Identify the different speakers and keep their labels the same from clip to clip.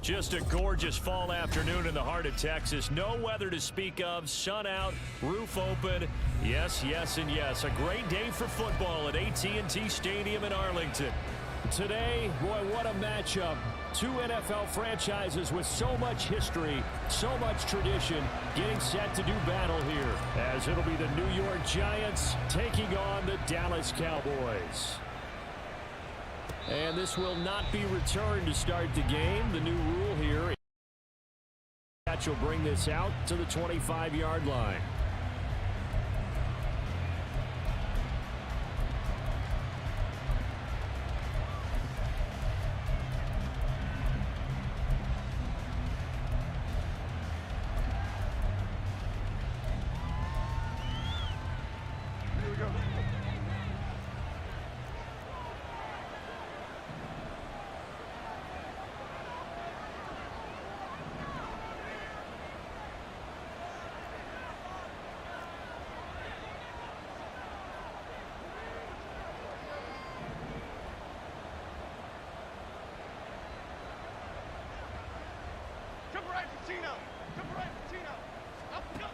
Speaker 1: Just a gorgeous fall afternoon in the heart of Texas. No weather to speak of. Sun out, roof open. Yes, yes, and yes. A great day for football at AT&T Stadium in Arlington. Today, boy, what a matchup. Two NFL franchises with so much history, so much tradition, getting set to do battle here, as it'll be the New York Giants taking on the Dallas Cowboys. And this will not be returned to start the game. The new rule here, will bring this out to the 25-yard line.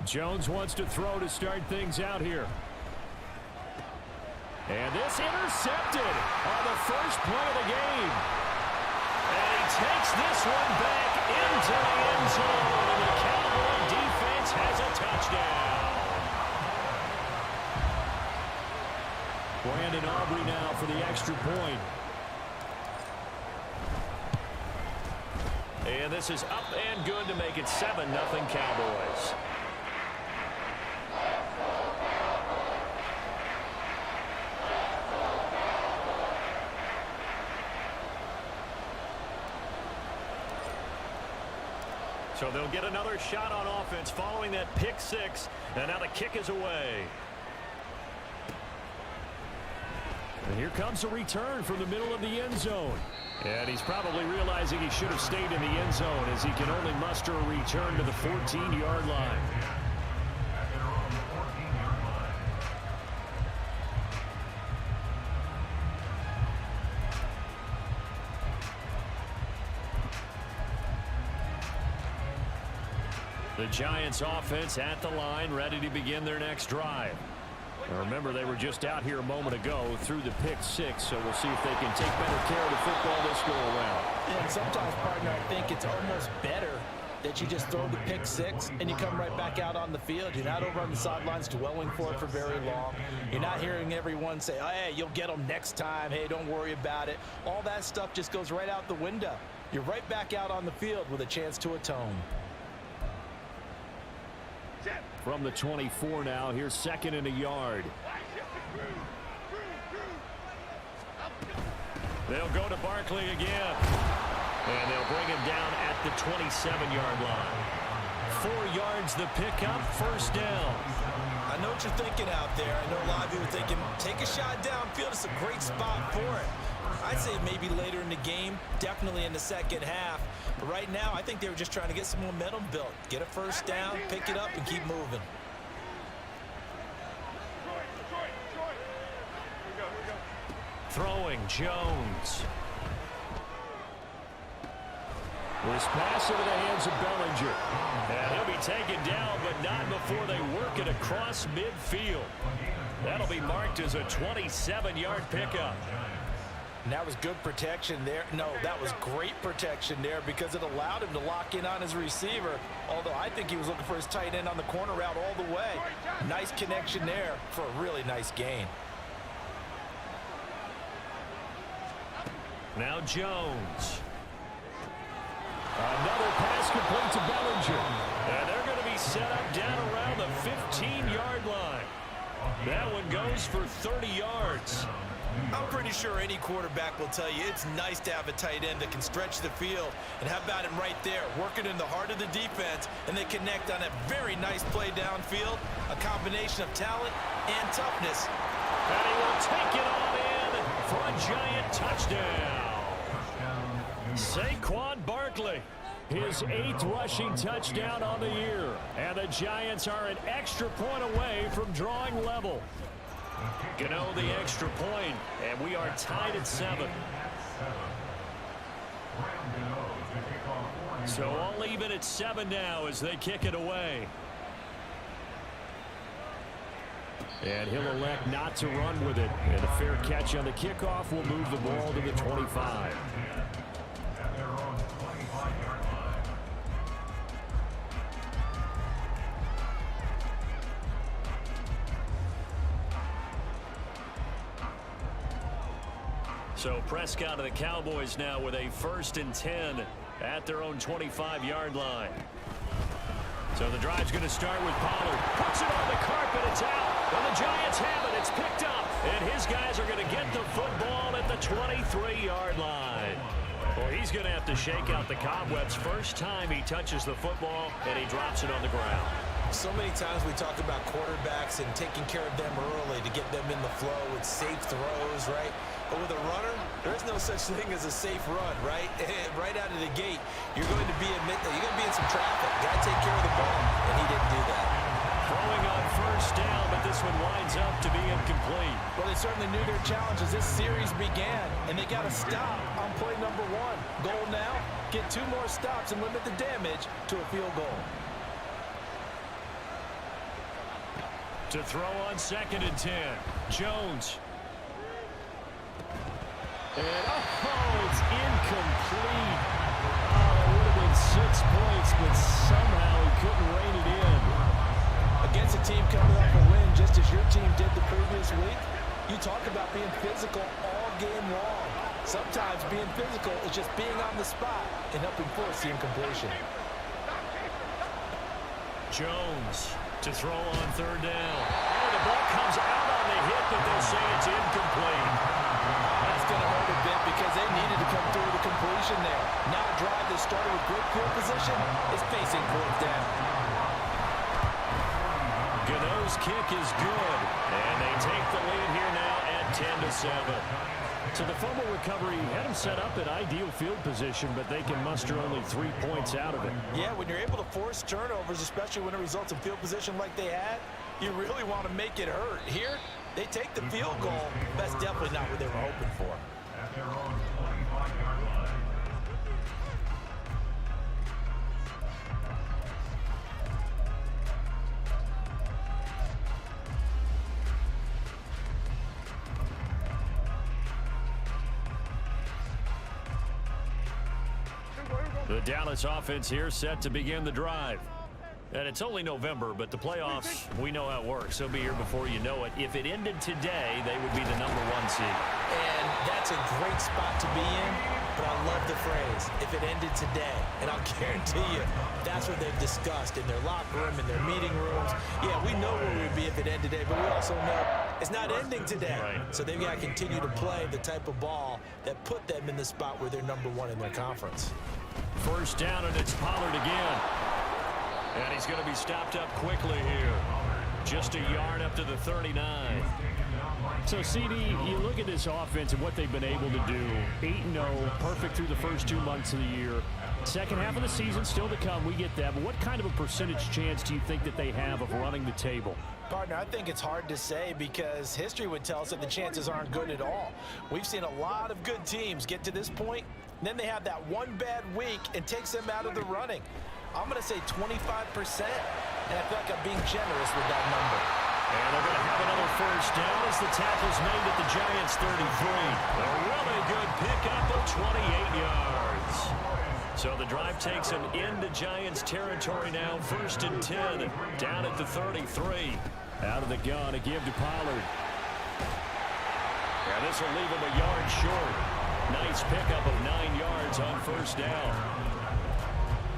Speaker 1: Jones wants to throw to start things out here. And this intercepted on the first play of the game. And he takes this one back into the end zone. And the Cowboy defense has a touchdown. Brandon Aubrey now for the extra point. And this is up and good to make it 7-0 Cowboys. So they'll get another shot on offense following that pick six. And now the kick is away. And here comes a return from the middle of the end zone. And he's probably realizing he should have stayed in the end zone as he can only muster a return to the 14-yard line. The Giants offense at the line, ready to begin their next drive. Now remember, they were just out here a moment ago through the pick six, so we'll see if they can take better care of the football this go around.
Speaker 2: And sometimes, partner, I think it's almost better that you just throw the pick six and you come right back out on the field. You're not over on the sidelines dwelling for it for very long. You're not hearing everyone say, oh, hey, you'll get them next time. Hey, don't worry about it. All that stuff just goes right out the window. You're right back out on the field with a chance to atone.
Speaker 1: From the 24 now, here's 2nd and a yard. They'll go to Barkley again. And they'll bring him down at the 27-yard line. 4 yards the pickup, first down.
Speaker 2: I know what you're thinking out there. I know a lot of you are thinking, take a shot downfield. It's a great spot for it. I'd say maybe later in the game, definitely in the second half. But right now, I think they were just trying to get some momentum built. Get a first down, pick it up, and keep moving.
Speaker 1: Throwing, Jones. This pass into the hands of Bellinger. And he'll be taken down, but not before they work it across midfield. That'll be marked as a 27-yard pickup.
Speaker 2: And that was good protection there. No, that was great protection there because it allowed him to lock in on his receiver. Although I think he was looking for his tight end on the corner route all the way. Nice connection there for a really nice gain.
Speaker 1: Now Jones. Another pass complete to Bellinger. And they're going to be set up down around the 15-yard line. That one goes for 30 yards.
Speaker 2: I'm pretty sure any quarterback will tell you it's nice to have a tight end that can stretch the field. And how about him right there, working in the heart of the defense, and they connect on a very nice play downfield, a combination of talent and toughness.
Speaker 1: And he will take it all in for a Giant touchdown. Saquon Barkley, his 8th rushing touchdown on the year. And the Giants are an extra point away from drawing level. Gano the extra point, and we are tied at 7. So all even at 7 now as they kick it away. And he'll elect not to run with it. And a fair catch on the kickoff will move the ball to the 25. So Prescott of the Cowboys now with a 1st and 10 at their own 25-yard line. So the drive's going to start with Pollard. Puts it on the carpet. It's out. And the Giants have it. It's picked up. And his guys are going to get the football at the 23-yard line. Well, he's going to have to shake out the cobwebs. First time he touches the football, and he drops it on the ground.
Speaker 2: So many times we talk about quarterbacks and taking care of them early to get them in the flow with safe throws, right? But with a runner, there's no such thing as a safe run, right? Right out of the gate, you're going to be in some traffic. Got to take care of the ball, and he didn't do that.
Speaker 1: Throwing on 1st down, but this one winds up to be incomplete.
Speaker 2: Well, they certainly knew their challenge as this series began, and they got to stop on play number 1. Goal now, get 2 more stops and limit the damage to a field goal.
Speaker 1: To throw on 2nd and 10. Jones. And it's incomplete. Oh, it would have been 6 points, but somehow he couldn't rein it in.
Speaker 2: Against a team coming off a win just as your team did the previous week, you talk about being physical all game long. Sometimes being physical is just being on the spot and helping force the incompletion.
Speaker 1: Jones to throw on 3rd down. And the ball comes out on the hit, but they'll say it's incomplete.
Speaker 2: That's going to hurt a bit because they needed to come through the completion there. Now a drive that started with great field position is facing 4th down.
Speaker 1: Gano's kick is good, and they take the lead here now at 10-7. So the fumble recovery had them set up in ideal field position, but they can muster only 3 points out of it.
Speaker 2: Yeah, when you're able to force turnovers, especially when it results in field position like they had, you really want to make it hurt. Here, they take the field goal. That's definitely not what they were hoping for. At their own 25-yard line.
Speaker 1: The Dallas offense here set to begin the drive. And it's only November, but the playoffs, we know how it works. They'll be here before you know it. If it ended today, they would be the number 1 seed.
Speaker 2: And that's a great spot to be in, but I love the phrase, if it ended today. And I'll guarantee you, that's what they've discussed in their locker room, in their meeting rooms. Yeah, we know where we'd be if it ended today, but we also know it's not ending today.
Speaker 1: Right.
Speaker 2: So they've got to continue to play the type of ball that put them in the spot where they're number 1 in their conference.
Speaker 1: 1st down, and it's Pollard again. And he's going to be stopped up quickly here. Just a yard up to the 39. So, CD, you look at this offense and what they've been able to do. 8-0, perfect through the first 2 months of the year. Second half of the season still to come. We get that. But what kind of a percentage chance do you think that they have of running the table?
Speaker 2: Partner, I think it's hard to say because history would tell us that the chances aren't good at all. We've seen a lot of good teams get to this point, and then they have that one bad week and takes them out of the running. I'm going to say 25%, and I feel like I'm being generous with that number.
Speaker 1: And they're going to have another 1st down as the tackle's made at the Giants' 33. A really good pickup of 28 yards. So the drive takes them into Giants territory now. 1st and 10, down at the 33. Out of the gun, a give to Pollard. And this will leave him a yard short. Nice pickup of 9 yards on 1st down.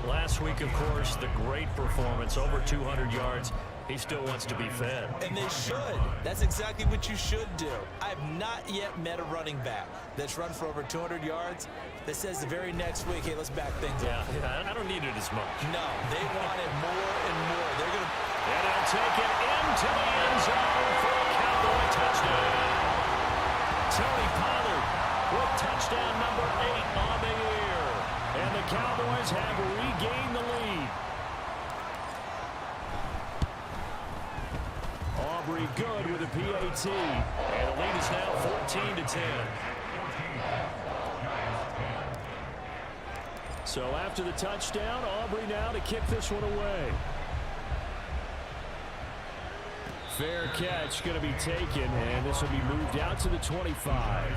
Speaker 1: Last week, of course, the great performance, over 200 yards. He still wants to be fed.
Speaker 2: And they should. That's exactly what you should do. I have not yet met a running back that's run for over 200 yards that says the very next week, hey, let's back things up.
Speaker 1: Yeah, I don't need it as much.
Speaker 2: No, they want it more and more. They're going to...
Speaker 1: And he'll take it into the end zone for a Cowboy touchdown. Tony Pollard with touchdown number 8 on the year. And the Cowboys have regained the lead. Aubrey good with a PAT. And the lead is now 14-10. So after the touchdown, Aubrey now to kick this one away. Fair catch going to be taken, and this will be moved out to the 25.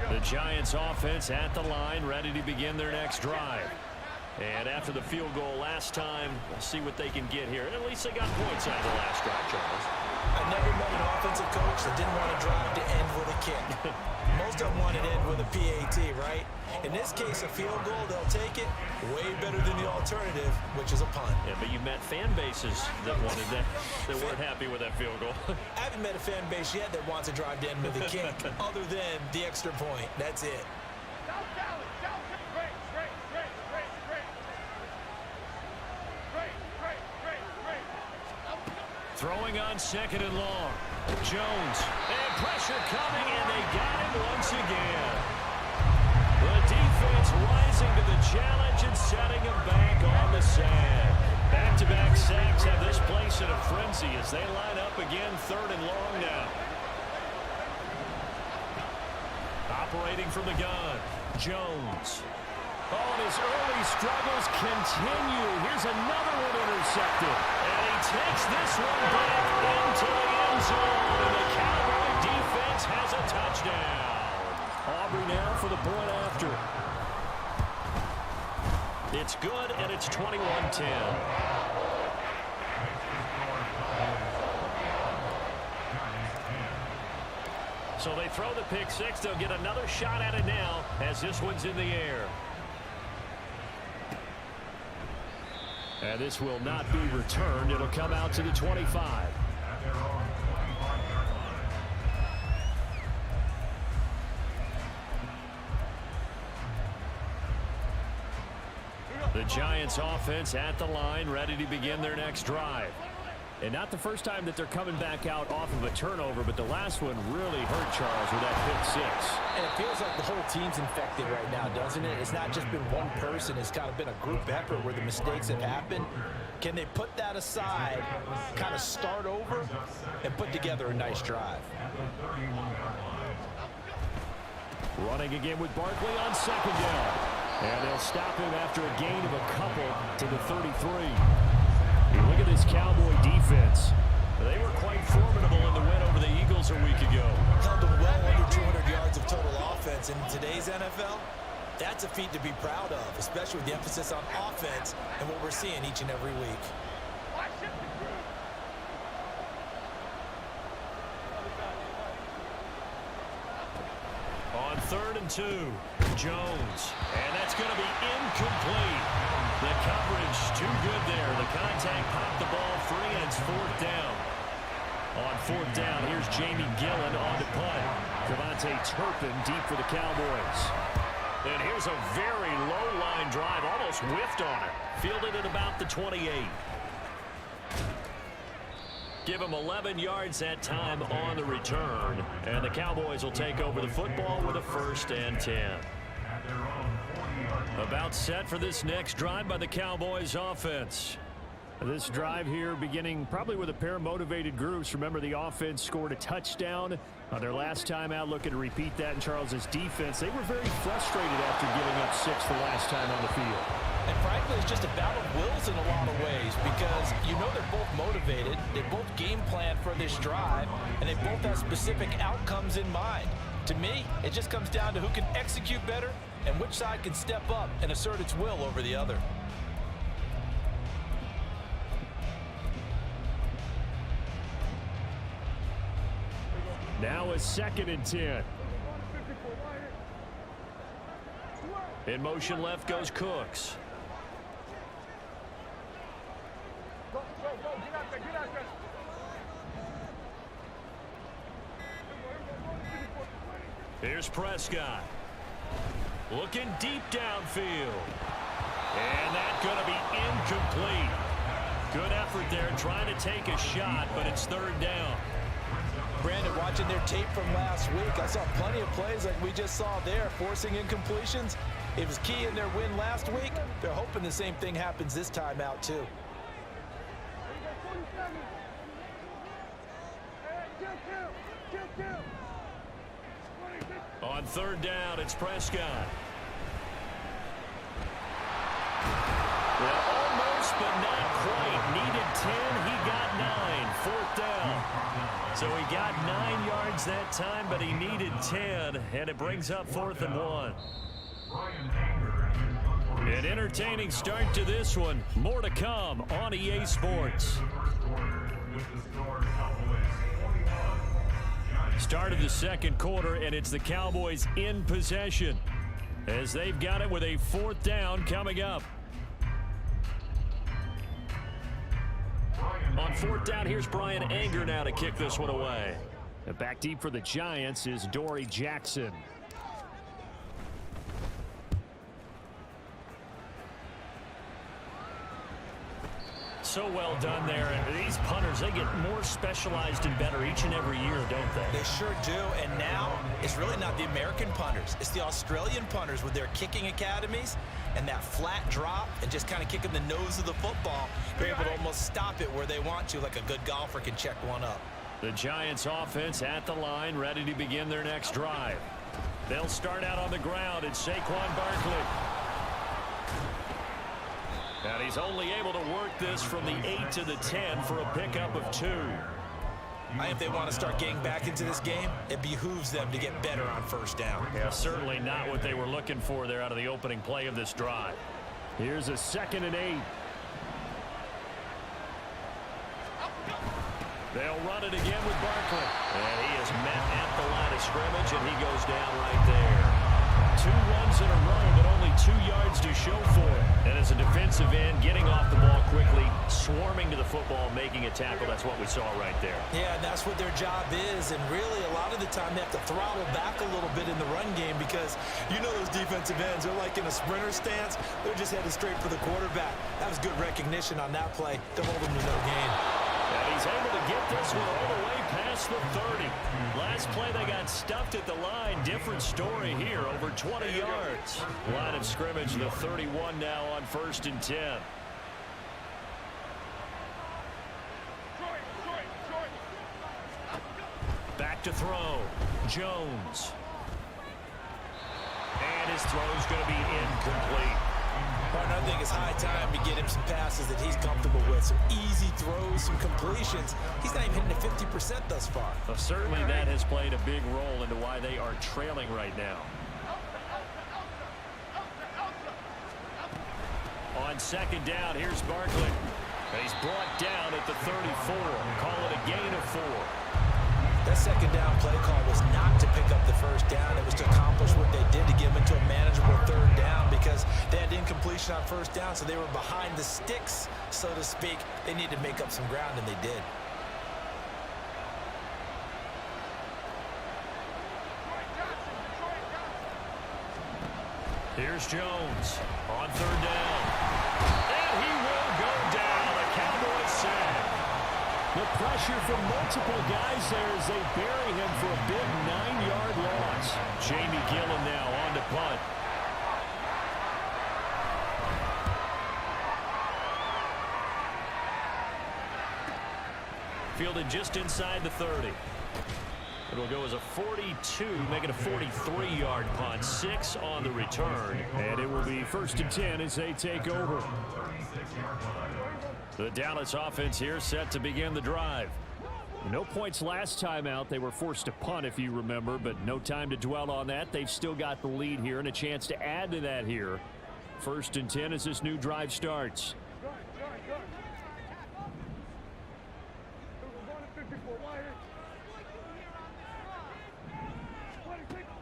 Speaker 1: The Giants offense at the line, ready to begin their next drive. And after the field goal last time, we'll see what they can get here. At least they got points out of the last drive, Charles.
Speaker 2: I never met an offensive coach that didn't want to drive to end with a kick. Most of them want to end with a PAT, right? In this case, a field goal, they'll take it. Way better than the alternative, which is a punt.
Speaker 1: Yeah, but you met fan bases that wanted that, that weren't happy with that field goal.
Speaker 2: I haven't met a fan base yet that wants to drive to end with a kick, other than the extra point. That's it.
Speaker 1: Throwing on second and long. Jones. And pressure coming, and they got him once again. The defense rising to the challenge and setting him back on the sand. Back-to-back sacks have this place in a frenzy as they line up again, third and long now. Operating from the gun. Jones. Oh, and his early struggles continue. Here's another one intercepted. And he takes this one back into the end zone. And the Cowboy defense has a touchdown. Aubrey now for the point after. It's good, and it's 21-10. So they throw the pick six. They'll get another shot at it now as this one's in the air. And this will not be returned. It'll come out to the 25. The Giants offense at the line, ready to begin their next drive. And not the first time that they're coming back out off of a turnover, but the last one really hurt Charles with that pick six.
Speaker 2: And it feels like the whole team's infected right now, doesn't it? It's not just been one person. It's kind of been a group effort where the mistakes have happened. Can they put that aside, kind of start over, and put together a nice drive?
Speaker 1: Running again with Barkley on second down. And they'll stop him after a gain of a couple to the 33. Look at this Cowboy defense. They were quite formidable in the win over the Eagles a week ago.
Speaker 2: Held them well under 200 yards of total offense. In today's NFL, that's a feat to be proud of, especially with the emphasis on offense and what we're seeing each and every week.
Speaker 1: On 3rd and 2, Jones. And that's going to be incomplete. The coverage too good there. The contact popped the ball free, and it's 4th down. On 4th down, here's Jamie Gillen on to punt. Devontae Turpin deep for the Cowboys. And here's a very low line drive, almost whiffed on it. Fielded at about the 28. Give him 11 yards that time on the return. And the Cowboys will take over the football with a 1st and 10. About set for this next drive by the Cowboys offense. This drive here beginning probably with a pair of motivated groups. Remember, the offense scored a touchdown on their last time out, looking to repeat that in Charles's defense. They were very frustrated after giving up 6 the last time on the field.
Speaker 2: And frankly, it's just a battle of wills in a lot of ways because you know they're both motivated, they both game plan for this drive, and they both have specific outcomes in mind. To me, it just comes down to who can execute better and which side can step up and assert its will over the other.
Speaker 1: Now a 2nd and 10. In motion left goes Cooks. Here's Prescott. Looking deep downfield. And that's going to be incomplete. Good effort there trying to take a shot, but it's 3rd down.
Speaker 2: Brandon, watching their tape from last week, I saw plenty of plays like we just saw there, forcing incompletions. It was key in their win last week. They're hoping the same thing happens this time out, too.
Speaker 1: On third down, it's Prescott. Well, almost, but not quite. Needed 10. He got 9. Fourth down. So he got 9 yards that time, but he needed 10. And it brings up 4th and 1. An entertaining start to this one. More to come on EA Sports. Start of the second quarter, and it's the Cowboys in possession as they've got it with a 4th down coming up. On 4th down, here's Brian Anger now to kick this one away. And back deep for the Giants is Dory Jackson. So well done there. And these punters, they get more specialized and better each and every year, don't they?
Speaker 2: They sure do. And now it's really not the American punters. It's the Australian punters with their kicking academies and that flat drop and just kind of kicking the nose of the football. They're able to almost stop it where they want to, like a good golfer can check one up.
Speaker 1: The Giants offense at the line, ready to begin their next drive. They'll start out on the ground. It's Saquon Barkley. And he's only able to work this from the 8 to the 10 for a pickup of 2.
Speaker 2: If they want to start getting back into this game, it behooves them to get better on 1st down.
Speaker 1: Yeah, certainly not what they were looking for there out of the opening play of this drive. Here's a 2nd and 8. They'll run it again with Barkley. And he is met at the line of scrimmage, and he goes down right there. 2 runs in a row, but only 2 yards to show for it. And as a defensive end, getting off the ball quickly, swarming to the football, making a tackle, that's what we saw right there.
Speaker 2: Yeah, and that's what their job is. And really, a lot of the time, they have to throttle back a little bit in the run game because you know those defensive ends, they're like in a sprinter stance. They're just headed straight for the quarterback. That was good recognition on that play to hold them to no gain.
Speaker 1: And he's able to get this one all the way past the 30. Last play, they got stuffed at the line. Different story here, over 20 yards. Line of scrimmage, the 31 now on 1st and 10. Back to throw. Jones. And his throw's going to be incomplete.
Speaker 2: Partner, I think it's high time to get him some passes that he's comfortable with. Some easy throws, some completions. He's not even hitting the 50% thus far.
Speaker 1: Well, certainly that has played a big role into why they are trailing right now. On 2nd down, here's Barkley. He's brought down at the 34. Call it a gain of 4.
Speaker 2: That 2nd down play call was not to pick up the 1st down. It was to accomplish what they did to get them into a manageable 3rd down because they had incompletion on 1st down, so they were behind the sticks, so to speak. They needed to make up some ground, and they did.
Speaker 1: Here's Jones on 3rd down. And he will go down. A Cowboys sack. The pressure from multiple guys there as they bury him for a big 9-yard loss. Jamie Gillen now on to punt. Fielded just inside the 30. It'll go as a 42, make it a 43-yard punt. 6 on the return. And it will be 1st and 10 as they take over. The Dallas offense here set to begin the drive. No points last time out. They were forced to punt, if you remember, but no time to dwell on that. They've still got the lead here and a chance to add to that here. 1st and 10 as this new drive starts.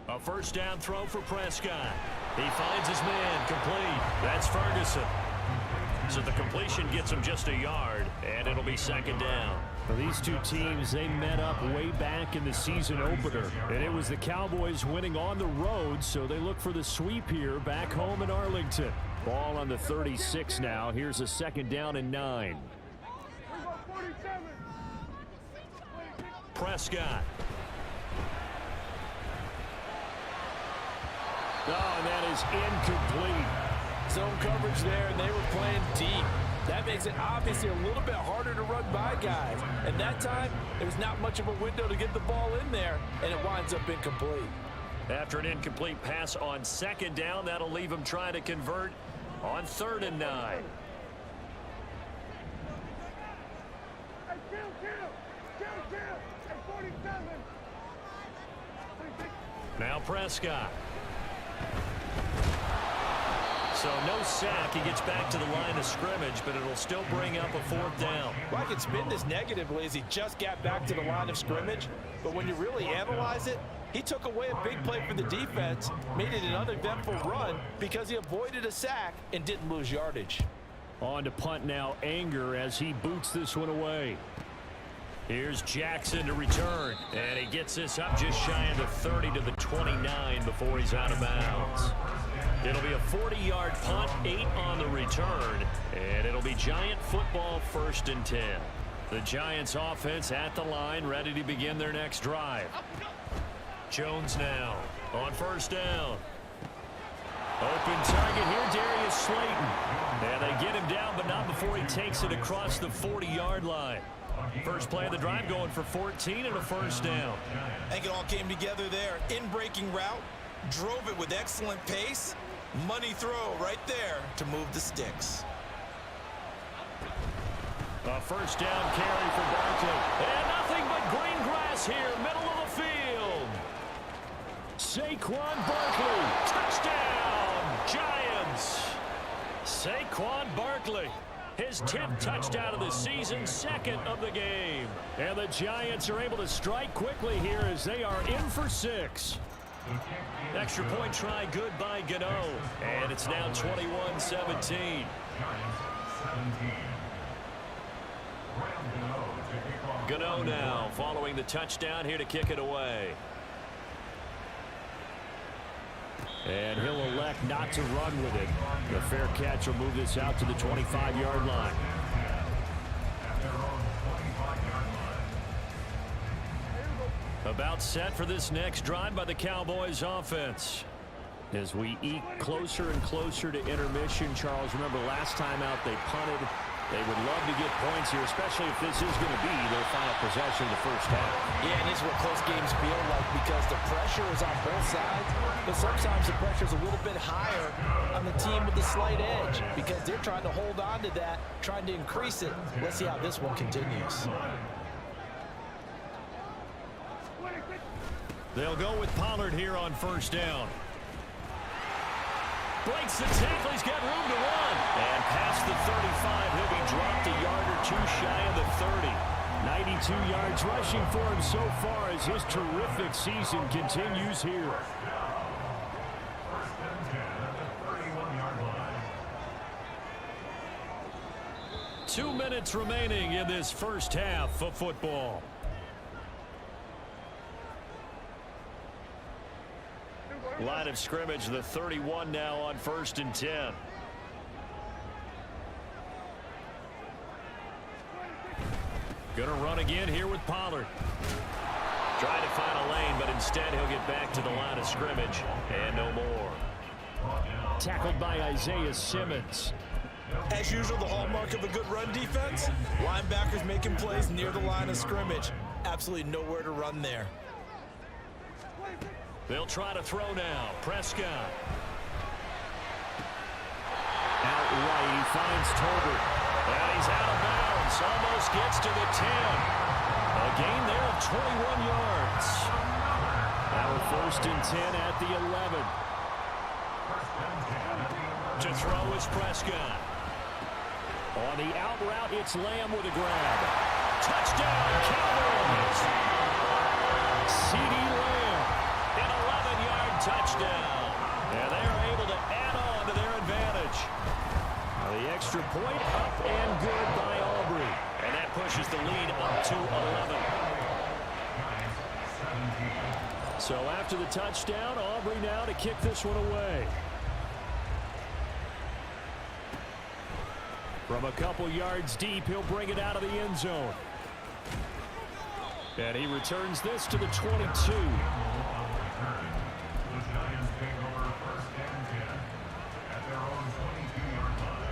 Speaker 1: A 1st down throw for Prescott. He finds his man complete. That's Ferguson. So the completion gets him just a yard, and it'll be 2nd down. Well, these two teams, they met up way back in the season opener, and it was the Cowboys winning on the road, so they look for the sweep here back home in Arlington. Ball on the 36 now. Here's a 2nd down and 9. Prescott. Oh, and that is incomplete.
Speaker 2: Zone coverage there, and they were playing deep. That That makes it obviously a little bit harder to run by guys. And that time, there's not much of a window to get the ball in there, and it winds up incomplete.
Speaker 1: After an incomplete pass on second down, that'll leave him trying to convert on 3rd and 9. Now Prescott. So no sack. He gets back to the line of scrimmage, but it'll still bring up a 4th down.
Speaker 2: Well, I can spin this negatively as he just got back to the line of scrimmage. But when you really analyze it, he took away a big play for the defense, made it an uneventful run because he avoided a sack and didn't lose yardage.
Speaker 1: On to punt now, Anger, as he boots this one away. Here's Jackson to return, and he gets this up just shy of the 30 to the 29 before he's out of bounds. It'll be a 40-yard punt, 8 on the return, and it'll be Giant football 1st and 10. The Giants offense at the line, ready to begin their next drive. Jones now on 1st down. Open target here, Darius Slayton. And they get him down, but not before he takes it across the 40-yard line. First play of the drive going for 14 and a 1st down.
Speaker 2: I think it all came together there. In-breaking route, drove it with excellent pace. Money throw right there to move the sticks.
Speaker 1: A 1st down carry for Barkley. And nothing but green grass here, middle of the field. Saquon Barkley, touchdown, Giants. Saquon Barkley, his 10th touchdown of the season, 2nd of the game. And the Giants are able to strike quickly here as they are in for 6. Extra point try good by Gano. And it's now 21-17. Gano now following the touchdown here to kick it away. And he'll elect not to run with it. The fair catch will move this out to the 25-yard line. About set for this next drive by the Cowboys offense. As we eke closer and closer to intermission, Charles, remember last time out they punted. They would love to get points here, especially if this is going to be their final possession of the first half.
Speaker 2: Yeah, and this is what close games feel like because the pressure is on both sides, but sometimes the pressure is a little bit higher on the team with the slight edge because they're trying to hold on to that, trying to increase it. Let's see how this one continues.
Speaker 1: They'll go with Pollard here on 1st down. Breaks the tackle. He's got room to run. And past the 35, he'll be dropped a yard or 2 shy of the 30. 92 yards rushing for him so far as his terrific season continues here. Two minutes remaining in this first half of football. Line of scrimmage, the 31 now on 1st and 10. Gonna run again here with Pollard. Trying to find a lane, but instead he'll get back to the line of scrimmage and no more. Tackled by Isaiah Simmons.
Speaker 2: As usual, the hallmark of a good run defense, linebackers making plays near the line of scrimmage. Absolutely nowhere to run there.
Speaker 1: They'll try to throw now. Prescott. Outright, he finds Tolbert. And he's out of bounds. Almost gets to the 10. A gain there of 21 yards. Now 1st and 10 at the 11. To throw is Prescott. On the out route, it's Lamb with a grab. Touchdown, Cowboys. C.D. Lamb. An 11-yard touchdown. And they are able to add on to their advantage. Now the extra point up and good by Aubrey. And that pushes the lead up to 11. So after the touchdown, Aubrey now to kick this one away. From a couple yards deep, he'll bring it out of the end zone. And he returns this to the 22.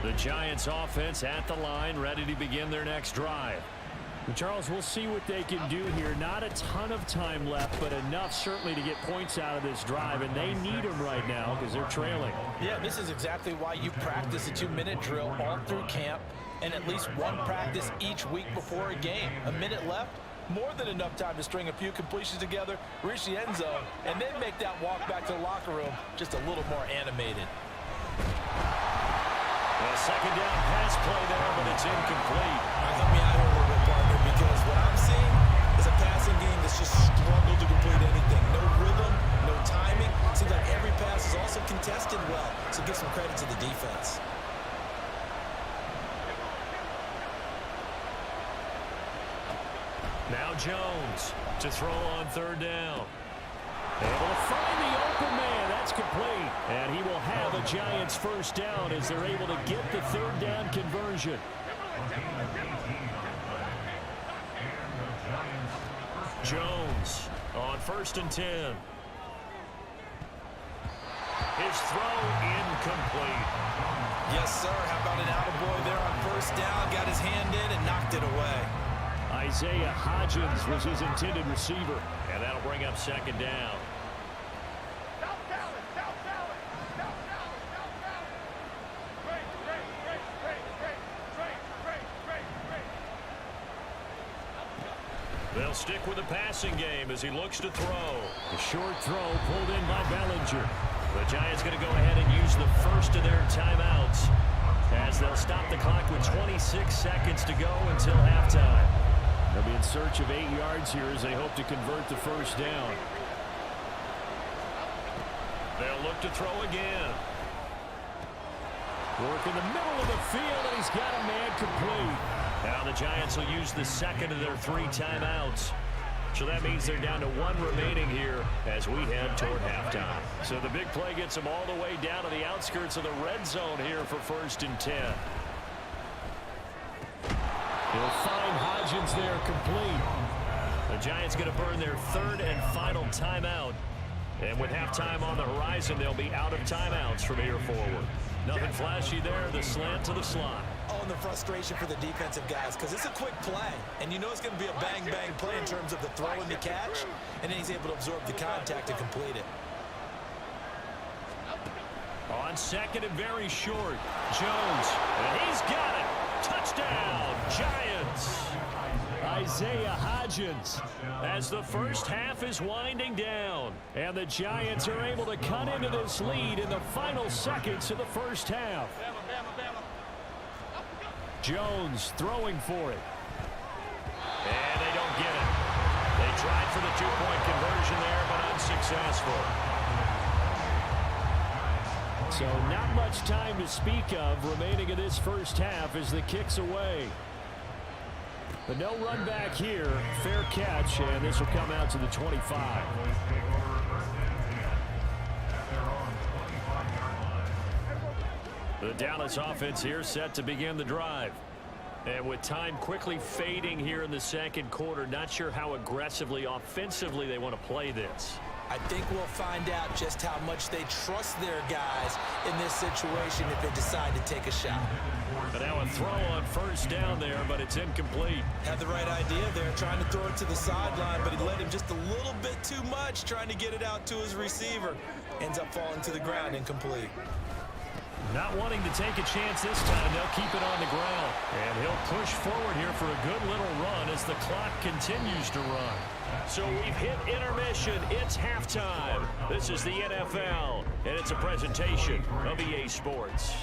Speaker 1: The Giants offense at the line, ready to begin their next drive.
Speaker 3: Charles, we'll see what they can do here. Not a ton of time left, but enough certainly to get points out of this drive, and they need them right now because they're trailing.
Speaker 2: Yeah, this is exactly why you practice a 2-minute drill all through camp and at least one practice each week before a game. A minute left, more than enough time to string a few completions together, reach the end zone, and then make that walk back to the locker room just a little more animated.
Speaker 1: A second down pass play there, but it's incomplete.
Speaker 2: Help me out here a little bit, partner, because what I'm seeing is a passing game that's just struggled to complete anything. No rhythm, no timing. Seems like every pass is also contested well, so give some credit to the defense.
Speaker 1: Now Jones to throw on third down. Able to find the open man. That's complete. And he will have a Giants first down as they're able to get the third down conversion. Jones on 1st and 10. His throw incomplete.
Speaker 2: Yes, sir. How about an attaboy there on 1st down? Got his hand in and knocked it away.
Speaker 1: Isaiah Hodgins was his intended receiver. And that'll bring up 2nd down. They'll stick with the passing game as he looks to throw.
Speaker 3: The short throw pulled in by Bellinger.
Speaker 1: The Giants going to go ahead and use the first of their timeouts as they'll stop the clock with 26 seconds to go until halftime.
Speaker 3: They'll be in search of 8 yards here as they hope to convert the first down.
Speaker 1: They'll look to throw again.
Speaker 3: Work in the middle of the field, and he's got a man complete.
Speaker 1: Now the Giants will use the second of their 3 timeouts. So that means they're down to 1 remaining here as we head toward halftime. So the big play gets them all the way down to the outskirts of the red zone here for 1st and 10.
Speaker 3: He'll find Hodgins there complete.
Speaker 1: The Giants going to burn their 3rd and final timeout. And with halftime on the horizon, they'll be out of timeouts from here forward. Nothing flashy there, the slant to the slot.
Speaker 2: Oh, and the frustration for the defensive guys, because it's a quick play, and you know it's going to be a bang-bang play in terms of the throw and the catch, and then he's able to absorb the contact and complete it.
Speaker 1: On 2nd and very short, Jones, and he's got it. Touchdown, Giants.
Speaker 3: Isaiah Hodgins.
Speaker 1: As the first half is winding down, and the Giants are able to cut into this lead in the final seconds of the first half. Jones throwing for it. And they don't get it. They tried for the 2-point conversion there, but unsuccessful.
Speaker 3: So not much time to speak of remaining in this first half as the kick's away. But no run back here. Fair catch, and this will come out to the 25.
Speaker 1: The Dallas offense here set to begin the drive. And with time quickly fading here in the 2nd quarter, not sure how aggressively, offensively they want to play this.
Speaker 2: I think we'll find out just how much they trust their guys in this situation if they decide to take a shot.
Speaker 1: But now a throw on 1st down there, but it's incomplete.
Speaker 2: Had the right idea there, trying to throw it to the sideline, but he let him just a little bit too much, trying to get it out to his receiver. Ends up falling to the ground, incomplete.
Speaker 1: Not wanting to take a chance this time, they'll keep it on the ground. And he'll push forward here for a good little run as the clock continues to run. So we've hit intermission. It's halftime. This is the NFL, and it's a presentation of EA Sports.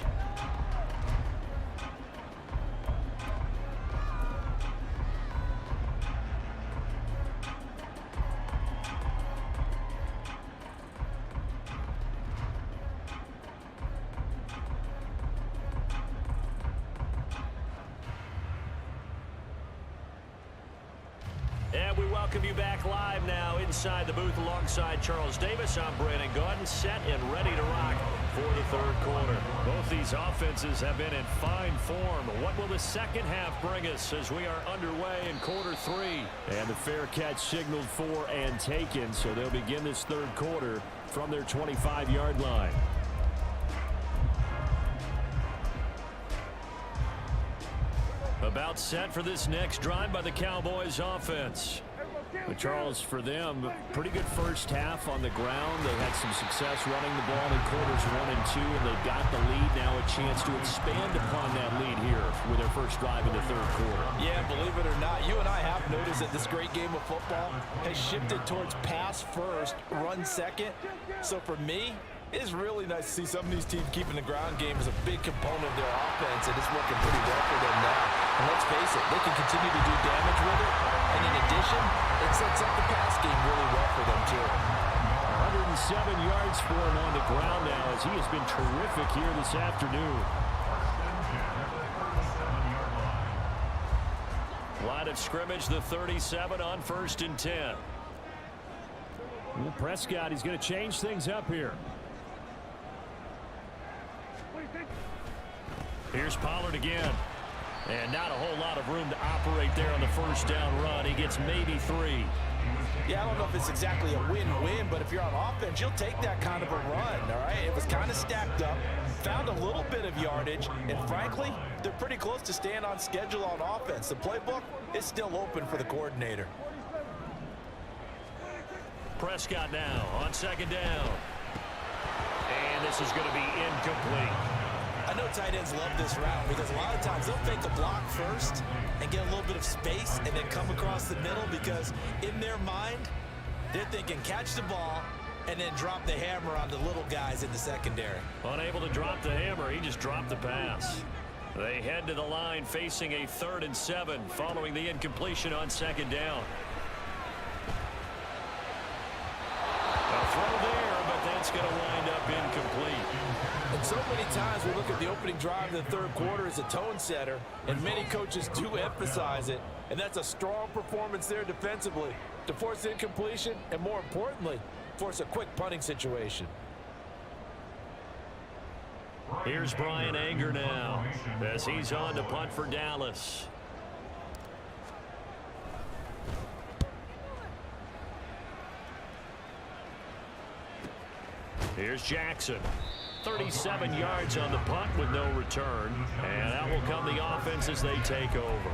Speaker 1: And we welcome you back live now inside the booth alongside Charles Davis. I'm Brandon Gaudin, set and ready to rock for the 3rd quarter. Both these offenses have been in fine form. What will the 2nd half bring us as we are underway in quarter 3?
Speaker 3: And the fair catch signaled for and taken, so they'll begin this 3rd quarter from their 25-yard line.
Speaker 1: About set for this next drive by the Cowboys offense.
Speaker 3: But Charles, for them, pretty good first half on the ground. They had some success running the ball in quarters 1 and 2, and they've got the lead now, a chance to expand upon that lead here with their first drive in the third quarter.
Speaker 2: Yeah, believe it or not, you and I have noticed that this great game of football has shifted towards pass first, run second. So for me, it's really nice to see some of these teams keeping the ground game as a big component of their offense, and it's working pretty well for them now. And let's face it, they can continue to do damage with it. And in addition, it sets up the pass game really well for them, too.
Speaker 3: 107 yards for him on the ground now as he has been terrific here this afternoon.
Speaker 1: Line of scrimmage, the 37 on 1st and 10.
Speaker 3: Well, Prescott, he's going to change things up here.
Speaker 1: Here's Pollard again. And not a whole lot of room to operate there on the first down run. He gets maybe 3.
Speaker 2: Yeah, I don't know if it's exactly a win-win, but if you're on offense, you'll take that kind of a run, all right? It was kind of stacked up, found a little bit of yardage, and frankly, they're pretty close to staying on schedule on offense. The playbook is still open for the coordinator.
Speaker 1: Prescott now on 2nd down. And this is going to be incomplete.
Speaker 2: I know tight ends love this route because a lot of times they'll fake a block first and get a little bit of space and then come across the middle because in their mind, they're thinking catch the ball and then drop the hammer on the little guys in the secondary.
Speaker 1: Unable to drop the hammer, he just dropped the pass. They head to the line facing a 3rd and 7 following the incompletion on 2nd down. A throw there, but that's going to wind up incomplete.
Speaker 2: And so many times we look at the opening drive of the third quarter as a tone setter, and many coaches do emphasize it, and that's a strong performance there defensively to force incompletion and, more importantly, force a quick punting situation.
Speaker 1: Here's Brian Anger now as he's on to punt for Dallas. Here's Jackson. 37 yards on the punt with no return. And that will come the offense as they take over.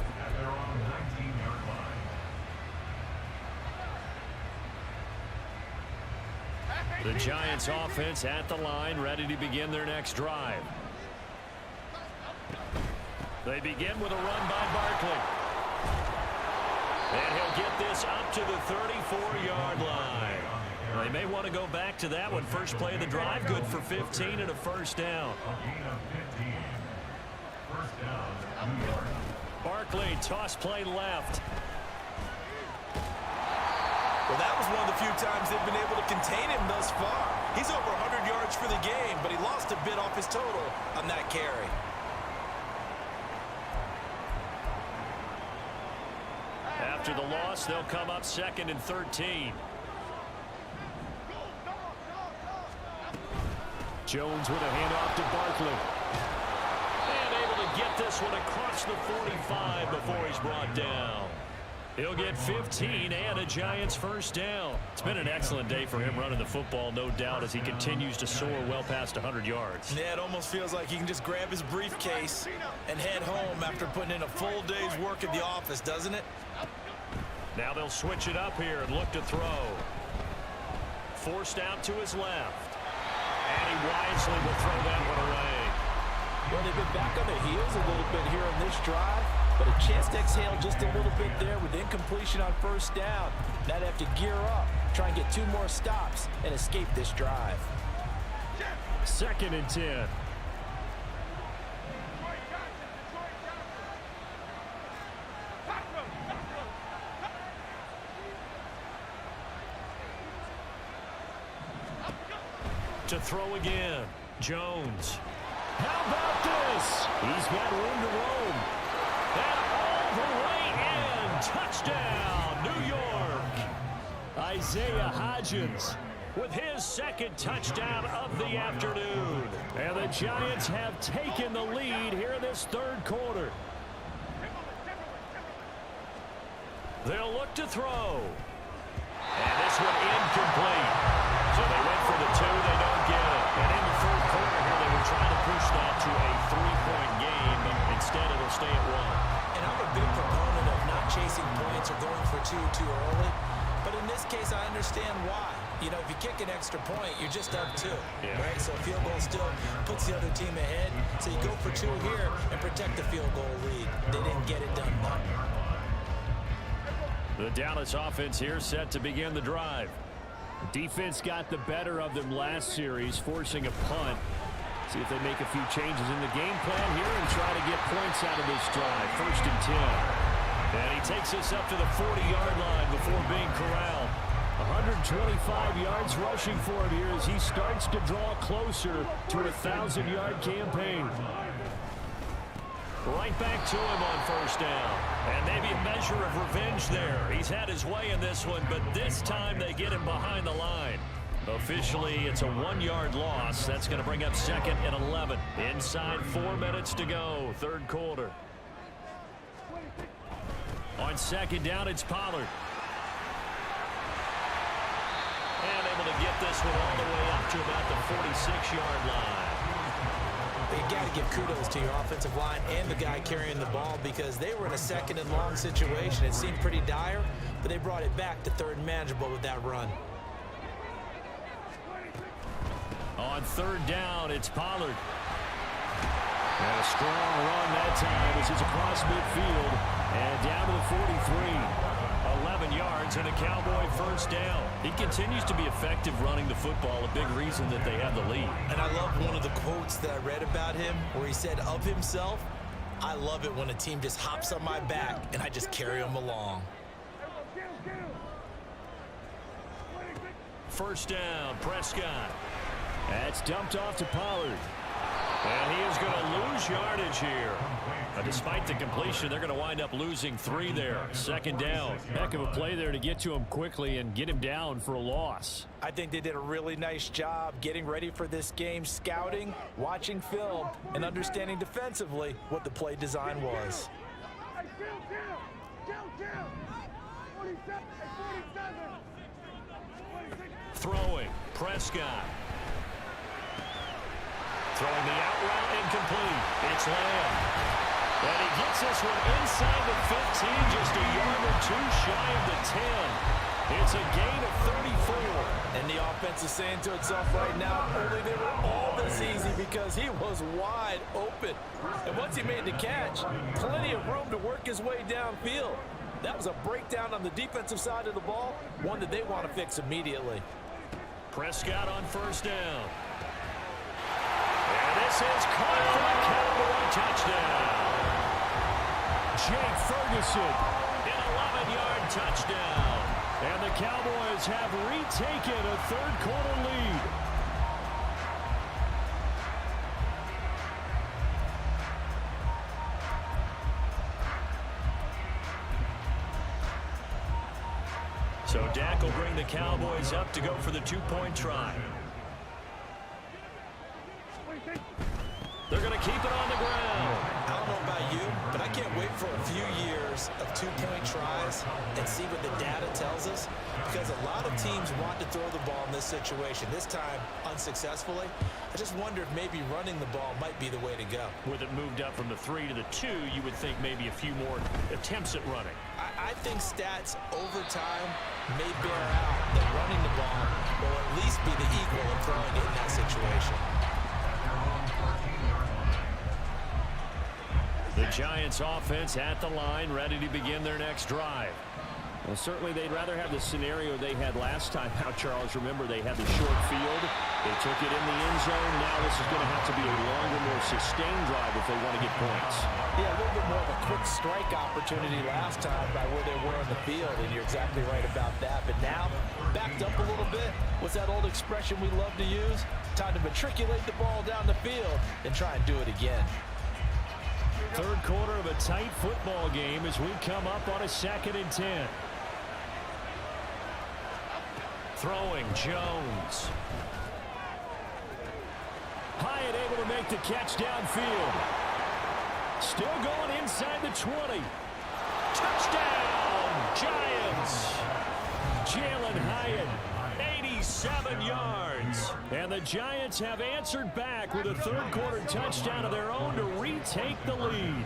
Speaker 1: The Giants offense at the line, ready to begin their next drive. They begin with a run by Barkley. And he'll get this up to the 34-yard line. They may want to go back to that one. First play of the drive, good for 15 and a first down. Barkley, toss play left.
Speaker 2: Well, that was one of the few times they've been able to contain him thus far. He's over 100 yards for the game, but he lost a bit off his total on that carry.
Speaker 1: After the loss, they'll come up 2nd and 13.
Speaker 3: Jones with a handoff to Barkley.
Speaker 1: And able to get this one across the 45 before he's brought down. He'll get 15 and a Giants first down. It's been an excellent day for him running the football, no doubt, as he continues to soar well past 100 yards.
Speaker 2: Yeah, it almost feels like he can just grab his briefcase and head home after putting in a full day's work at the office, doesn't it?
Speaker 1: Now they'll switch it up here and look to throw. Forced out to his left. And he wisely will throw that one away.
Speaker 2: Well, they've been back on their heels a little bit here on this drive, but a chance to exhale just a little bit there with incompletion on first down. Now they have to gear up, try and get 2 more stops, and escape this drive.
Speaker 3: 2nd and 10.
Speaker 1: To throw again, Jones.
Speaker 3: How about this? He's got room to roam.
Speaker 1: And all the way in. Touchdown, New York.
Speaker 3: Isaiah Hodgins
Speaker 1: with his 2nd touchdown of the afternoon.
Speaker 3: And the Giants have taken the lead here in this third quarter.
Speaker 1: They'll look to throw. And this one incomplete. So they went for the 2, they don't get it. And in the third quarter here, they were trying to push that to a 3-point game, but instead it'll stay at 1.
Speaker 2: And too early. But in this case, I understand why. You know, if you kick an extra point, you're just up 2, right? So a field goal still puts the other team ahead. So you go for 2 here and protect the field goal lead. They didn't get it done, though.
Speaker 1: The Dallas offense here set to begin the drive.
Speaker 3: Defense got the better of them last series, forcing a punt. See if they make a few changes in the game plan here and try to get points out of this drive. 1st and 10.
Speaker 1: And he takes us up to the 40-yard line before being corralled.
Speaker 3: 125 yards rushing for him here as he starts to draw closer to a 1,000-yard campaign.
Speaker 1: Right back to him on 1st down. And maybe a measure of revenge there. He's had his way in this one, but this time they get him behind the line. Officially, it's a 1-yard loss. That's going to bring up 2nd and 11. Inside 4 minutes to go, 3rd quarter. On 2nd down, it's Pollard. And able to get this one all the way up to about the 46-yard line.
Speaker 2: You got to give kudos to your offensive line and the guy carrying the ball because they were in a 2nd and long situation. It seemed pretty dire, but they brought it back to 3rd and manageable with that run.
Speaker 1: On 3rd down, it's Pollard. And a strong run that time as it's across midfield and down to the 43. 11 yards and a Cowboy 1st down. He continues to be effective running the football, a big reason that they have the lead.
Speaker 2: And I love one of the quotes that I read about him where he said of himself, "I love it when a team just hops on my back and I just carry them along."
Speaker 1: 1st down, Prescott.
Speaker 3: That's dumped off to Pollard.
Speaker 1: And he is going to lose yardage here. Despite the completion, they're going to wind up losing 3 there. 2nd down.
Speaker 3: Heck of a play there to get to him quickly and get him down for a loss.
Speaker 2: I think they did a really nice job getting ready for this game, scouting, watching film, and understanding defensively what the play design was.
Speaker 1: Throwing, Prescott. Throwing the out route incomplete. It's Lamb. And he gets this one inside the 15, just a yard or 2 shy of the 10. It's a gain of 34.
Speaker 2: And the offense is saying to itself right now, only they were all this easy because he was wide open. And once he made the catch, plenty of room to work his way downfield. That was a breakdown on the defensive side of the ball, one that they want to fix immediately.
Speaker 1: Prescott on 1st down. And this is caught for a Cowboy touchdown.
Speaker 3: Jake Ferguson.
Speaker 1: An 11-yard touchdown.
Speaker 3: And the Cowboys have retaken a 3rd quarter lead.
Speaker 1: So Dak will bring the Cowboys up to go for the 2-point try. They're going to keep it on the ground.
Speaker 2: I don't know about you, but I can't wait for a few years of 2-point tries and see what the data tells us, because a lot of teams want to throw the ball in this situation. This time, unsuccessfully. I just wonder if maybe running the ball might be the way to go.
Speaker 1: With it moved up from the 3 to the 2, you would think maybe a few more attempts at running.
Speaker 2: I think stats over time may bear out that running the ball will at least be the equal of throwing it in that situation.
Speaker 1: The Giants offense at the line, ready to begin their next drive.
Speaker 3: Well, certainly they'd rather have the scenario they had last time out, Charles. Remember, they had the short field. They took it in the end zone. Now this is going to have to be a longer, more sustained drive if they want to get points.
Speaker 2: Yeah, a little bit more of a quick strike opportunity last time by where they were in the field, and you're exactly right about that. But now, backed up a little bit. What's that old expression we love to use? Time to matriculate the ball down the field and try and do it again.
Speaker 3: 3rd quarter of a tight football game as we come up on a 2nd and 10.
Speaker 1: Throwing, Jones.
Speaker 3: Hyatt able to make the catch downfield. Still going inside the 20.
Speaker 1: Touchdown, Giants.
Speaker 3: Jalen Hyatt, 87 yards. And the Giants have answered back with a 3rd quarter touchdown of their own to retake the lead.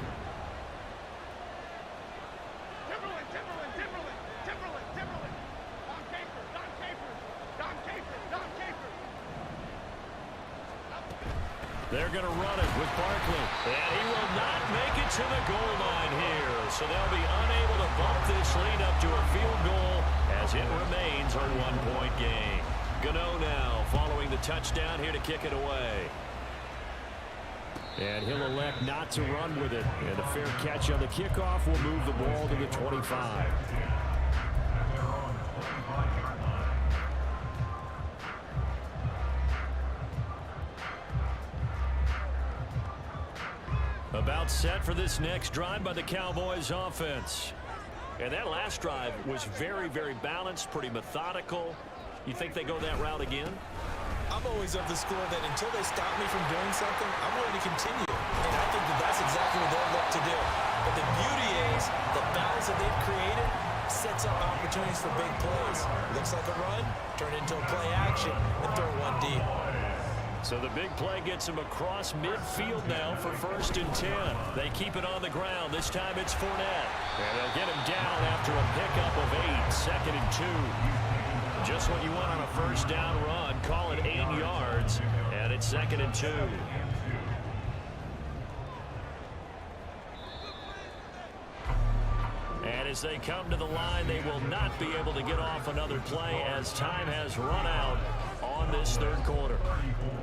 Speaker 1: They're going to run it with Barkley. And he will not make it to the goal line here. So they'll be unable to bump this lead up to a field goal as it remains a one-point game. Gano now following the touchdown here to kick it away.
Speaker 3: And he'll elect not to run with it. And a fair catch on the kickoff will move the ball to the 25.
Speaker 1: About set for this next drive by the Cowboys offense. And that last drive was very, very balanced, pretty methodical. You think they go that route again?
Speaker 2: I'm always of the school that until they stop me from doing something, I'm going to continue. And I think that that's exactly what they'll look to do. But the beauty is the balance that they've created sets up opportunities for big plays. Looks like a run, turn it into a play action, and throw one deep.
Speaker 1: So the big play gets him across midfield now for 1st and 10. They keep it on the ground. This time it's Fournette. And they'll get him down after a pickup of 8. 2nd and 2. Just what you want on a first down run. Call it 8 yards. And it's 2nd and 2. And as they come to the line, they will not be able to get off another play as time has run out on this 3rd quarter.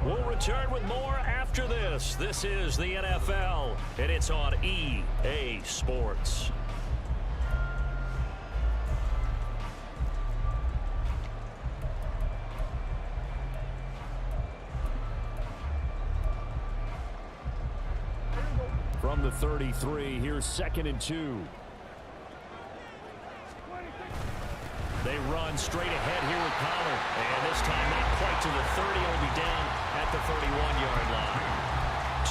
Speaker 1: We'll return with more after this. This is the NFL, and it's on EA Sports.
Speaker 3: From the 33, here's 2nd and 2.
Speaker 1: They run straight ahead here with Pollard. And this time not quite to the 30. He'll be down at the 31-yard line.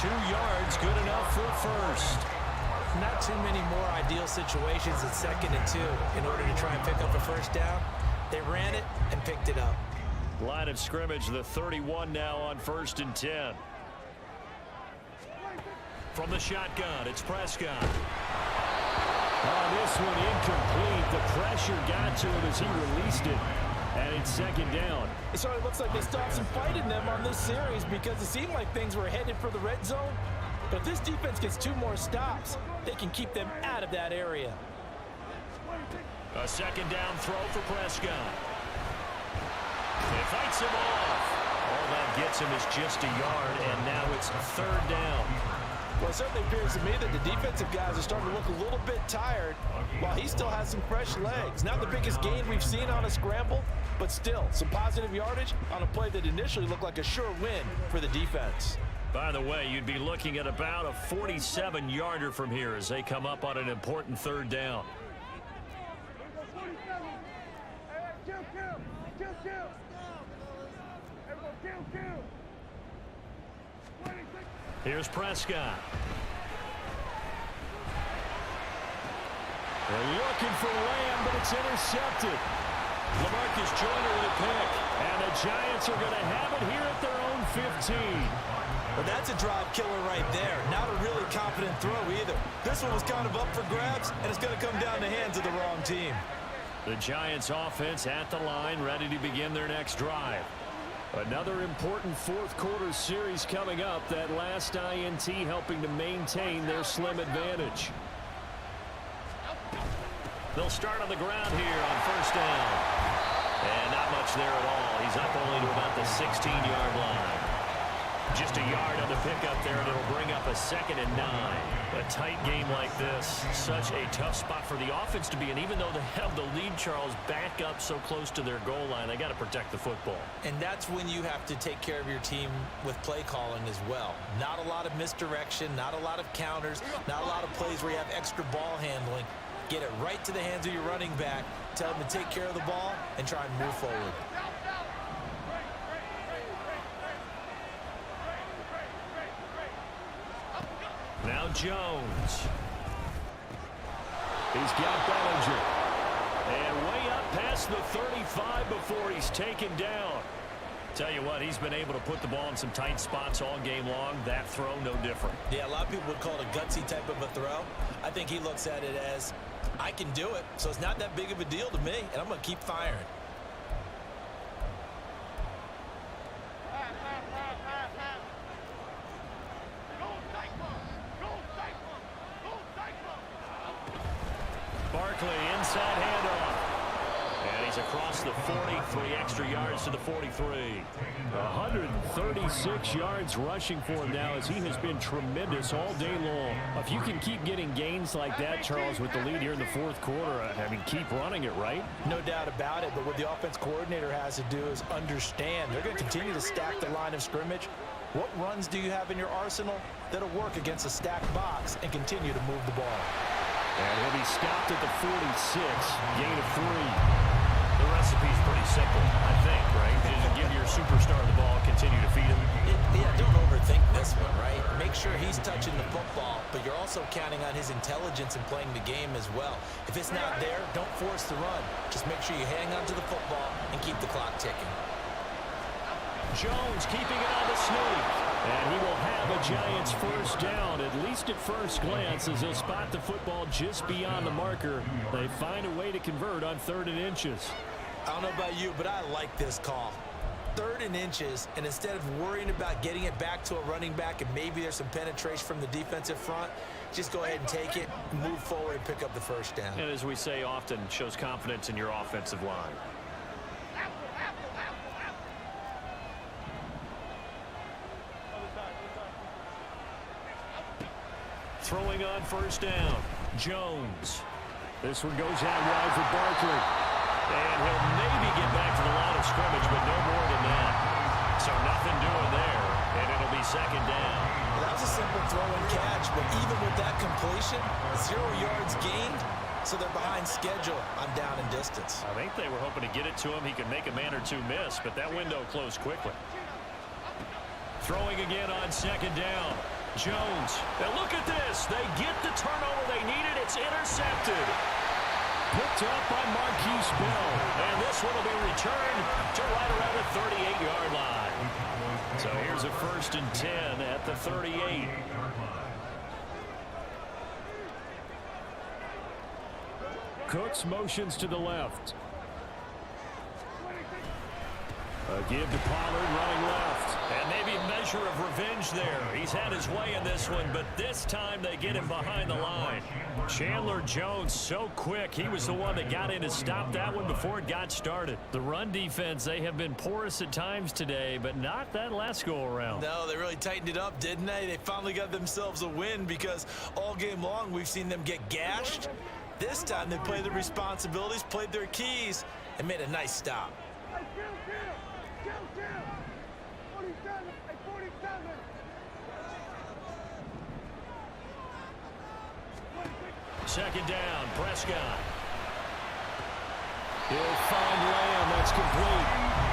Speaker 1: 2 yards, good enough for first.
Speaker 2: Not too many more ideal situations at 2nd and 2 in order to try and pick up a first down. They ran it and picked it up.
Speaker 1: Line of scrimmage, the 31 now on 1st and 10. From the shotgun, it's Prescott.
Speaker 3: Oh, this one incomplete. The pressure got to him as he released it. And it's 2nd down.
Speaker 2: It sort of looks like they stopped some fight in them on this series because it seemed like things were headed for the red zone. But if this defense gets 2 more stops, they can keep them out of that area.
Speaker 1: A 2nd down throw for Prescott. It fights him off. All that gets him is just a yard, and now it's 3rd down.
Speaker 2: Well, it certainly appears to me that the defensive guys are starting to look a little bit tired while he still has some fresh legs. Not the biggest gain we've seen on a scramble, but still some positive yardage on a play that initially looked like a sure win for the defense.
Speaker 1: By the way, you'd be looking at about a 47-yarder from here as they come up on an important 3rd down. Here's Prescott.
Speaker 3: They're looking for Lamb, but it's intercepted.
Speaker 1: LaMarcus Joyner with a pick.
Speaker 3: And the Giants are going to have it here at their own 15.
Speaker 2: Well, that's a drive killer right there. Not a really confident throw either. This one was kind of up for grabs, and it's going to come down the hands of the wrong team.
Speaker 1: The Giants offense at the line, ready to begin their next drive.
Speaker 3: Another important 4th quarter series coming up. That last INT helping to maintain their slim advantage.
Speaker 1: They'll start on the ground here on 1st down. And not much there at all. He's up only to about the 16-yard line. Just a yard on the pickup there, and it'll bring up a 2nd and 9. A tight game like this, such a tough spot for the offense to be in. Even though they have the lead, Charles, back up so close to their goal line, they got to protect the football.
Speaker 2: And that's when you have to take care of your team with play calling as well. Not a lot of misdirection, not a lot of counters, not a lot of plays where you have extra ball handling. Get it right to the hands of your running back, tell them to take care of the ball, and try and move forward.
Speaker 1: Now Jones.
Speaker 3: He's got Bellinger.
Speaker 1: And way up past the 35 before he's taken down. Tell you what, he's been able to put the ball in some tight spots all game long. That throw, no different.
Speaker 2: Yeah, a lot of people would call it a gutsy type of a throw. I think he looks at it as, I can do it, so it's not that big of a deal to me, and I'm going to keep firing.
Speaker 1: Barkley, inside handoff. And he's across the 40, 3 extra yards to the 43.
Speaker 3: 136 yards rushing for him now as he has been tremendous all day long. If you can keep getting gains like that, Charles, with the lead here in the fourth quarter, I mean, keep running it, right?
Speaker 2: No doubt about it, but what the offense coordinator has to do is understand they're going to continue to stack the line of scrimmage. What runs do you have in your arsenal that'll work against a stacked box and continue to move the ball?
Speaker 3: And he'll be stopped at the 46, gain of 3.
Speaker 1: The recipe's pretty simple, I think, right? Just give your superstar the ball, continue to feed him.
Speaker 2: Yeah, don't overthink this one, right? Make sure he's touching the football, but you're also counting on his intelligence in playing the game as well. If it's not there, don't force the run. Just make sure you hang on to the football and keep the clock ticking.
Speaker 1: Jones keeping it on the sneak.
Speaker 3: And he will have a Giants first down, at least at first glance, as he'll spot the football just beyond the marker. They find a way to convert on 3rd and inches.
Speaker 2: I don't know about you, but I like this call. 3rd and inches, and instead of worrying about getting it back to a running back and maybe there's some penetration from the defensive front, just go ahead and take it, move forward, and pick up the first down.
Speaker 1: And as we say often, shows confidence in your offensive line. Throwing on first down, Jones.
Speaker 3: This one goes out wide for Barkley.
Speaker 1: And he'll maybe get back to the line of scrimmage, but no more than that. So nothing doing there, and it'll be 2nd down.
Speaker 2: Well, that was a simple throw and catch, but even with that completion, 0 yards gained, so they're behind schedule on down and distance.
Speaker 1: I think they were hoping to get it to him. He could make a man or two miss, but that window closed quickly. Throwing again on 2nd down. Jones. Now look at this. They get the turnover they needed. It's intercepted.
Speaker 3: Picked up by Marquise Bell.
Speaker 1: And this one will be returned to right around the 38-yard line. So here's a 1st and 10 at the 38.
Speaker 3: Cooks motions to the left. A give to Pollard running left.
Speaker 1: And maybe a measure of revenge there. He's had his way in this one, but this time they get him behind the line. Chandler Jones so quick. He was the one that got in to stop that one before it got started.
Speaker 3: The run defense, they have been porous at times today, but not that last go around.
Speaker 2: No, they really tightened it up, didn't they? They finally got themselves a win because all game long we've seen them get gashed. This time they played their responsibilities, played their keys, and made a nice stop.
Speaker 1: 2nd down, Prescott.
Speaker 3: He'll find Lamb. That's complete.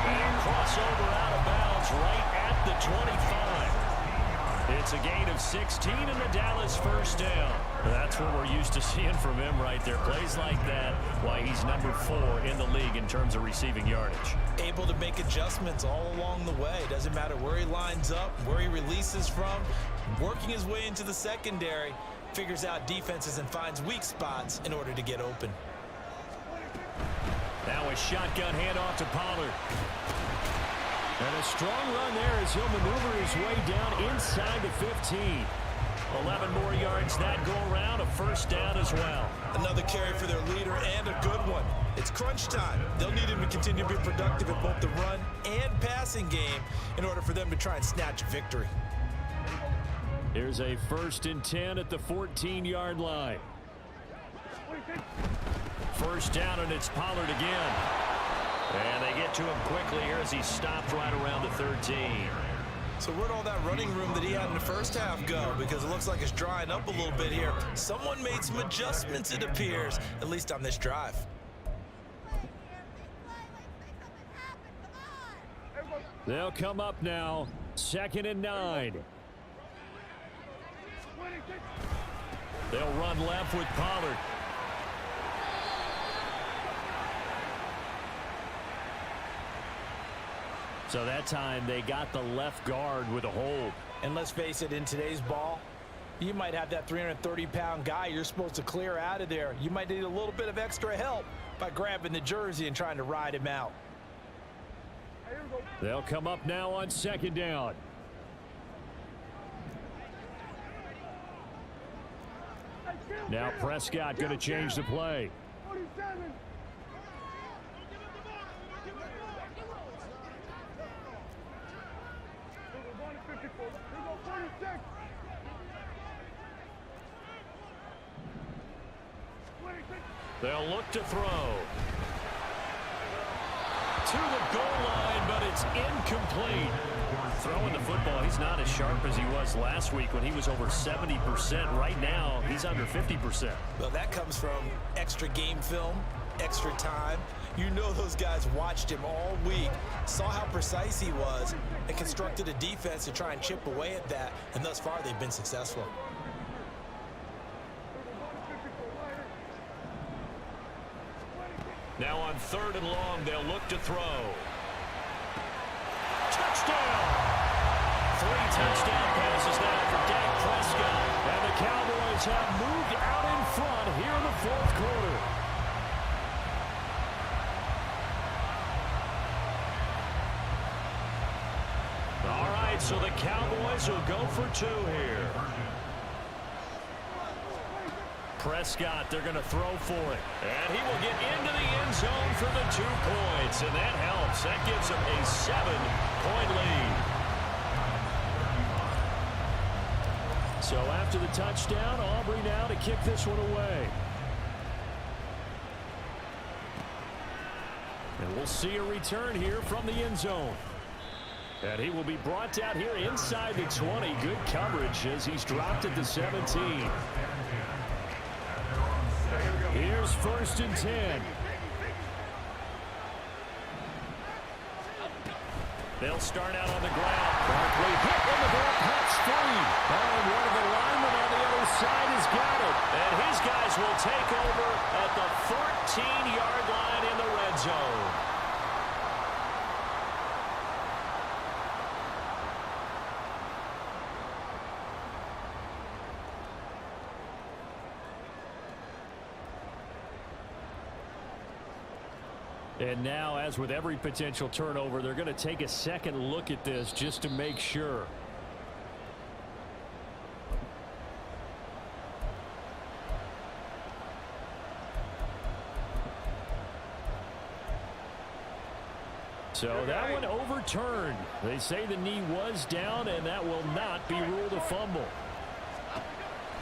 Speaker 1: And crossover out of bounds right at the 25. It's a gain of 16 and the Dallas first down. That's what we're used to seeing from him right there. Plays like that, why he's number 4 in the league in terms of receiving yardage.
Speaker 2: Able to make adjustments all along the way. Doesn't matter where he lines up, where he releases from. Working his way into the secondary. Figures out defenses and finds weak spots in order to get open.
Speaker 1: Now a shotgun handoff to Pollard.
Speaker 3: And a strong run there as he'll maneuver his way down inside the 15.
Speaker 1: 11 more yards that go around, a first down as well.
Speaker 2: Another carry for their leader and a good one. It's crunch time. They'll need him to continue to be productive in both the run and passing game in order for them to try and snatch a victory.
Speaker 3: Here's a 1st and 10 at the 14-yard line.
Speaker 1: First down, and it's Pollard again. And they get to him quickly here as he stopped right around the 13.
Speaker 2: So where'd all that running room that he had in the first half go? Because it looks like it's drying up a little bit here. Someone made some adjustments, it appears, at least on this drive.
Speaker 3: They'll come up now, 2nd and 9.
Speaker 1: They'll run left with Pollard.
Speaker 3: So that time they got the left guard with a hold.
Speaker 2: And let's face it, in today's ball, you might have that 330-pound guy you're supposed to clear out of there. You might need a little bit of extra help by grabbing the jersey and trying to ride him out.
Speaker 3: They'll come up now on 2nd down. Now Prescott going to change the play.
Speaker 1: They'll look to throw. To the goal line, but it's incomplete. Throwing the football, he's not as sharp as he was last week when he was over 70%. Right now, he's under 50%.
Speaker 2: Well, that comes from extra game film, extra time. You know those guys watched him all week, saw how precise he was, and constructed a defense to try and chip away at that, and thus far they've been successful.
Speaker 1: Now on 3rd and long, they'll look to throw. Touchdown! 3 touchdown passes now for Dak Prescott.
Speaker 3: And the Cowboys have moved out in front here in the 4th quarter.
Speaker 1: All right, so the Cowboys will go for 2 here. Prescott, they're going to throw for it. And he will get into the end zone for the 2 points. And that helps. That gives him a 7-point lead.
Speaker 3: So after the touchdown, Aubrey now to kick this one away. And we'll see a return here from the end zone. And he will be brought down here inside the 20. Good coverage as he's dropped at the 17. Here's 1st and 10.
Speaker 1: They'll start out on the ground.
Speaker 3: Barkley hit in the ball, cuts free. And one of the linemen on the other side has got it.
Speaker 1: And his guys will take over at the 14-yard line in the red zone.
Speaker 3: And now, as with every potential turnover, they're going to take a second look at this just to make sure. So that one overturned. They say the knee was down, and that will not be ruled a fumble.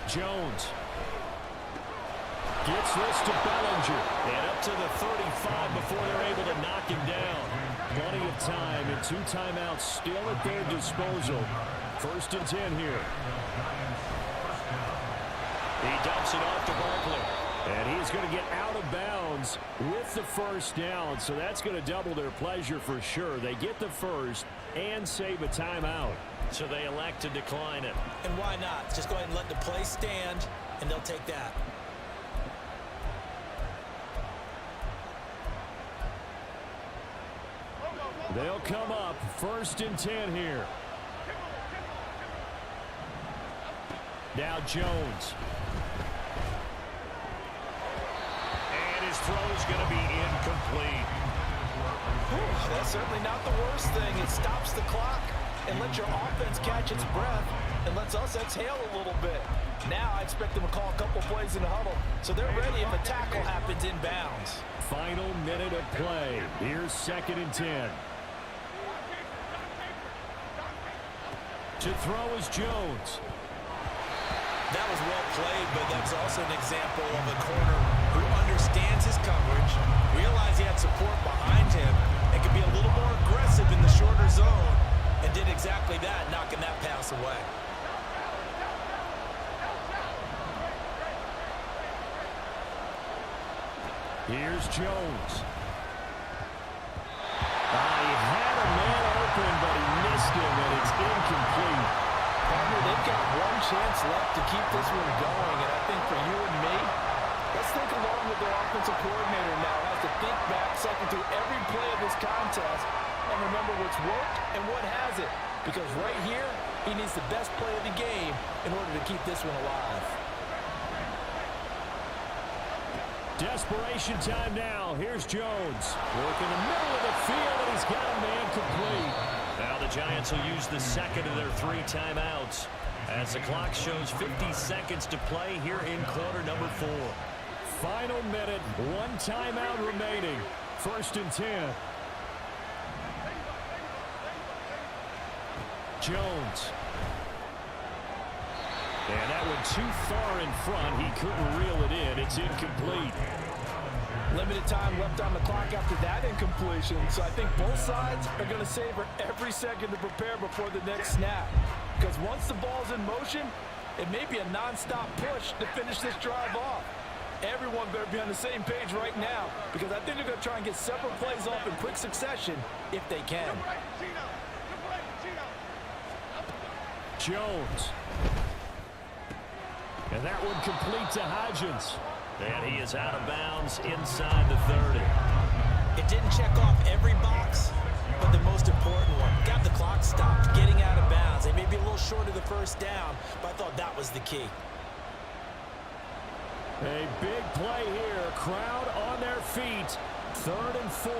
Speaker 3: Jones gets this to Bellinger.
Speaker 1: And up to the 35 before they're able to knock him down.
Speaker 3: Plenty of time and 2 timeouts still at their disposal. 1st and 10 here.
Speaker 1: He dumps it off to Barkley.
Speaker 3: And he's going to get out of bounds with the 1st down. So that's going to double their pleasure for sure. They get the 1st and save a timeout.
Speaker 1: So they elect to decline it.
Speaker 2: And why not? Just go ahead and let the play stand, and they'll take that.
Speaker 3: They'll come up 1st and 10 here. Now Jones.
Speaker 1: And his throw is going to be incomplete.
Speaker 2: That's certainly not the worst thing. It stops the clock and lets your offense catch its breath and lets us exhale a little bit. Now I expect them to call a couple plays in the huddle so they're ready if a tackle happens in bounds.
Speaker 3: Final minute of play. Here's 2nd and 10. To throw is Jones.
Speaker 2: That was well played, but that's also an example of a corner who understands his coverage, realized he had support behind him, and could be a little more aggressive in the shorter zone, and did exactly that, knocking that pass away.
Speaker 3: Here's Jones. He had a man open, but he missed him, and it's incomplete.
Speaker 2: Partner, they've got one chance left to keep this one going, and I think for you and me, let's think along with their offensive coordinator now. Has to think back, cycle through every play of this contest, and remember what's worked and what hasn't. Because right here, he needs the best play of the game in order to keep this one alive.
Speaker 3: Desperation time now. Here's Jones. Working the middle of the field, and he's got a man complete.
Speaker 1: Now the Giants will use the second of their 3 timeouts as the clock shows 50 seconds to play here in quarter number 4.
Speaker 3: Final minute, 1 timeout remaining. 1st and 10. Jones. And that one too far in front. He couldn't reel it in. It's incomplete.
Speaker 2: Limited time left on the clock after that incompletion. So I think both sides are going to savor every second to prepare before the next snap. Because once the ball's in motion, it may be a non-stop push to finish this drive off. Everyone better be on the same page right now, because I think they're going to try and get several plays off in quick succession if they can.
Speaker 3: Jones. And that one complete to Hodgins.
Speaker 1: And he is out of bounds inside the 30.
Speaker 2: It didn't check off every box, but the most important one. Got the clock stopped, getting out of bounds. They may be a little short of the first down, but I thought that was the key.
Speaker 3: A big play here. Crowd on their feet. 3rd and 4.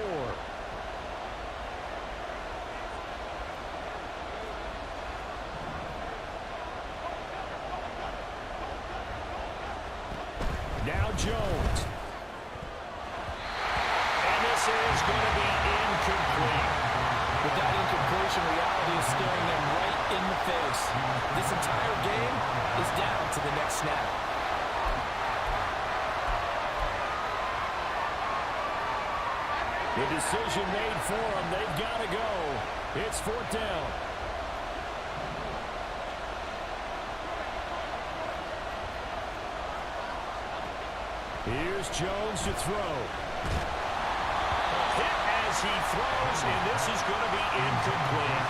Speaker 3: Now Jones.
Speaker 1: And this is going to be incomplete.
Speaker 2: With that incompletion, reality is staring them right in the face. This entire game is down to the next snap.
Speaker 3: The decision made for them. They've got to go. It's 4th down. Here's Jones to throw.
Speaker 1: Hit as he throws, and this is going to be incomplete.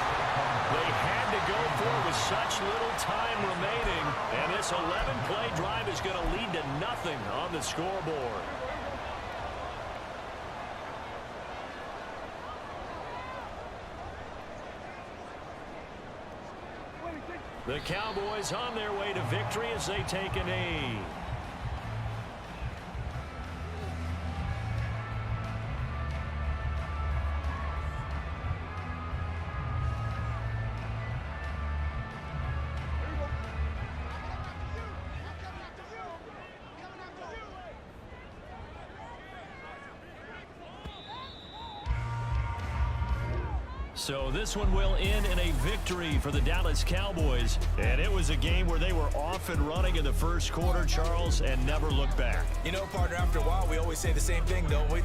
Speaker 1: They had to go for it with such little time remaining, and this 11-play drive is going to lead to nothing on the scoreboard. The Cowboys on their way to victory as they take a knee. So this one will end in a victory for the Dallas Cowboys. And it was a game where they were off and running in the first quarter, Charles, and never looked back.
Speaker 2: You know, partner, after a while, we always say the same thing, don't we?